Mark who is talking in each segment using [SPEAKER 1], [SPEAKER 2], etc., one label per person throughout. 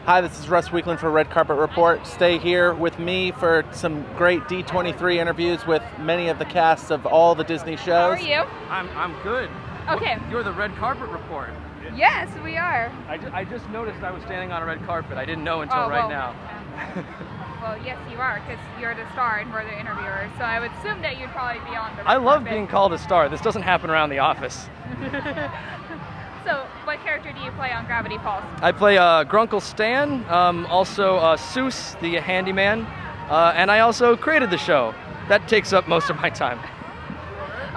[SPEAKER 1] Hi, this is Russ Weekland for Red Carpet Report. Stay here with me for some great D23 interviews with many of the casts of all the Disney shows.
[SPEAKER 2] How are you?
[SPEAKER 3] I'm good.
[SPEAKER 2] Okay.
[SPEAKER 3] You're the Red Carpet Report.
[SPEAKER 2] Yes, we are.
[SPEAKER 3] I just noticed I was standing on a red carpet. I didn't know until right now.
[SPEAKER 2] Well, yes, you are, because you're the star and we're the interviewers. So I would assume that you'd probably be on the red
[SPEAKER 3] I love
[SPEAKER 2] carpet.
[SPEAKER 3] being called a star. This doesn't happen around the office.
[SPEAKER 2] So, what character do you play on Gravity Falls?
[SPEAKER 3] I play Grunkle Stan, also Seuss, the handyman, and I also created the show. That takes up most of my time.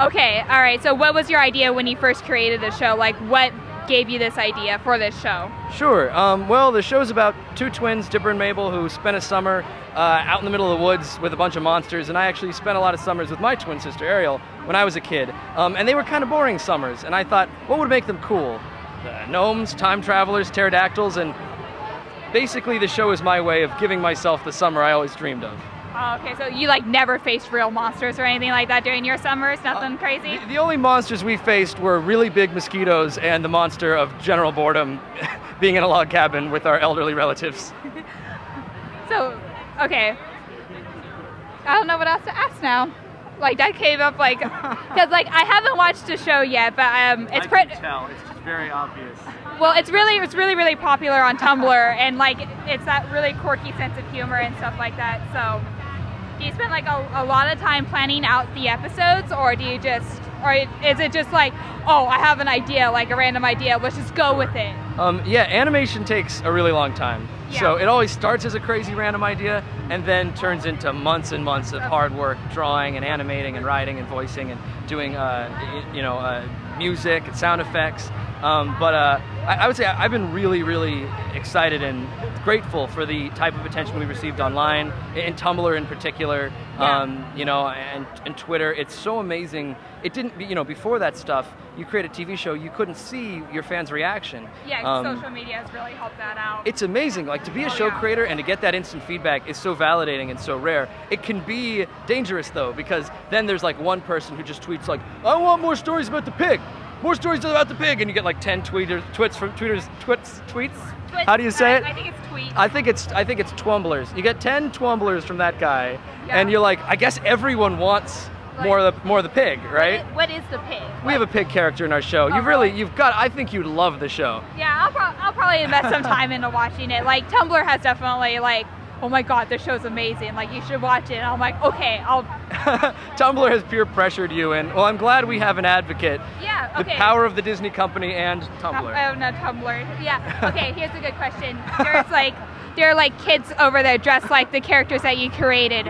[SPEAKER 2] Okay, all right. So what was your idea when you first created the show? Like, what gave you this idea for this show?
[SPEAKER 3] Sure. Well, the show's about two twins, Dipper and Mabel, who spent a summer out in the middle of the woods with a bunch of monsters, and I actually spent a lot of summers with my twin sister, Ariel, when I was a kid. And they were kind of boring summers, and I thought, what would make them cool? Gnomes, time travelers, pterodactyls, and basically the show is my way of giving myself the summer I always dreamed of.
[SPEAKER 2] Oh, okay, so you like never faced real monsters or anything like that during your summers? Nothing crazy?
[SPEAKER 3] The only monsters we faced were really big mosquitoes and the monster of general boredom being in a log cabin with our elderly relatives.
[SPEAKER 2] So, okay. I don't know what else to ask now. Like, that came up, like, because, like, I haven't watched the show yet, but it's pretty.
[SPEAKER 3] I can tell. It's just very obvious.
[SPEAKER 2] Well, it's really popular on Tumblr, and, like, it's that really quirky sense of humor and stuff like that, so. Do you spend like a lot of time planning out the episodes, or do you just, or is it just like, oh, I have an idea, like a random idea, let's just go with it?
[SPEAKER 3] Yeah, animation takes a really long time.
[SPEAKER 2] Yeah.
[SPEAKER 3] So it always starts as a crazy random idea and then turns into months and months of hard work drawing and animating and writing and voicing and doing, music and sound effects. I would say I've been really excited and grateful for the type of attention we received online, in Tumblr in particular, and Twitter. It's so amazing. It didn't, before that stuff, you create a TV show, you couldn't see your fans' reaction.
[SPEAKER 2] Yeah, social media has really helped that out.
[SPEAKER 3] It's amazing. Like, to be a show creator and to get that instant feedback is so validating and so rare. It can be dangerous, though, because then there's like one person who just tweets like, I want more stories about the pig. More stories about the pig, and you get like 10 tweets. How do you say it?
[SPEAKER 2] I think it's tweets.
[SPEAKER 3] I think it's twumblers. You get 10 twumblers from that guy, and you're like, I guess everyone wants more of the pig, right?
[SPEAKER 2] What is the pig?
[SPEAKER 3] We have a pig character in our show. I think you'd love the show.
[SPEAKER 2] Yeah, I'll probably invest some time into watching it. Like, Tumblr has definitely like, oh my god, this show's amazing, like you should watch it. And I'm like, okay, I'll.
[SPEAKER 3] Tumblr has peer pressured you, and well, I'm glad we have an advocate.
[SPEAKER 2] Yeah, okay.
[SPEAKER 3] The power of the Disney company and Tumblr.
[SPEAKER 2] Oh no, Tumblr. Yeah. Okay, here's a good question. There are like kids over there dressed like the characters that you created.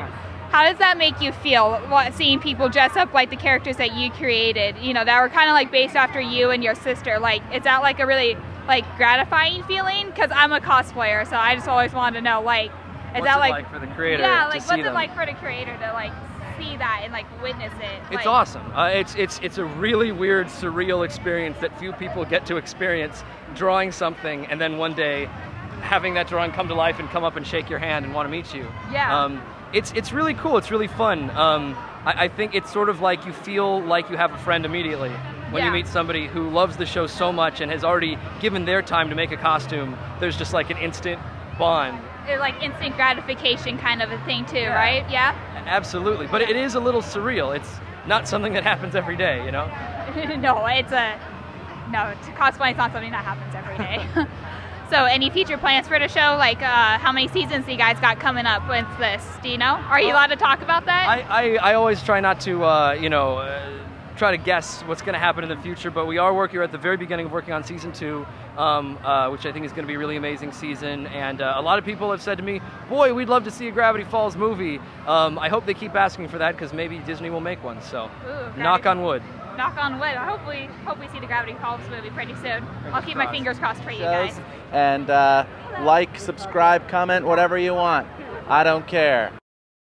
[SPEAKER 2] How does that make you feel, seeing people dress up like the characters that you created? That were kind of like based after you and your sister. Like, is that like a really like gratifying feeling? Because I'm a cosplayer, so I just always wanted to know, like,
[SPEAKER 3] what's it like for the creator?
[SPEAKER 2] Yeah, like
[SPEAKER 3] to
[SPEAKER 2] what's
[SPEAKER 3] see
[SPEAKER 2] it
[SPEAKER 3] them?
[SPEAKER 2] like for the creator to like see that and like witness it?
[SPEAKER 3] It's awesome. It's a really weird, surreal experience that few people get to experience. Drawing something and then one day having that drawing come to life and come up and shake your hand and want to meet you.
[SPEAKER 2] Yeah.
[SPEAKER 3] It's really cool. It's really fun. I think it's sort of like you feel like you have a friend immediately when you meet somebody who loves the show so much and has already given their time to make a costume. There's just like an instant bond.
[SPEAKER 2] It's like instant gratification kind of a thing too, right? Yeah?
[SPEAKER 3] Absolutely. But it is a little surreal. It's not something that happens every day,
[SPEAKER 2] No, cosplaying is not something that happens every day. So, any future plans for the show? Like, how many seasons do you guys got coming up with this? Do you know? Are you allowed to talk about that?
[SPEAKER 3] I always try not to, try to guess what's going to happen in the future, but we are at the very beginning of working on season 2, which I think is going to be a really amazing season. And a lot of people have said to me, boy, we'd love to see a Gravity Falls movie. I hope they keep asking for that, because maybe Disney will make one. So, knock on wood.
[SPEAKER 2] Knock on wood. I hope we see the Gravity Falls movie pretty soon. I'll keep my fingers crossed for you guys.
[SPEAKER 1] And like, subscribe, comment, whatever you want. I don't care.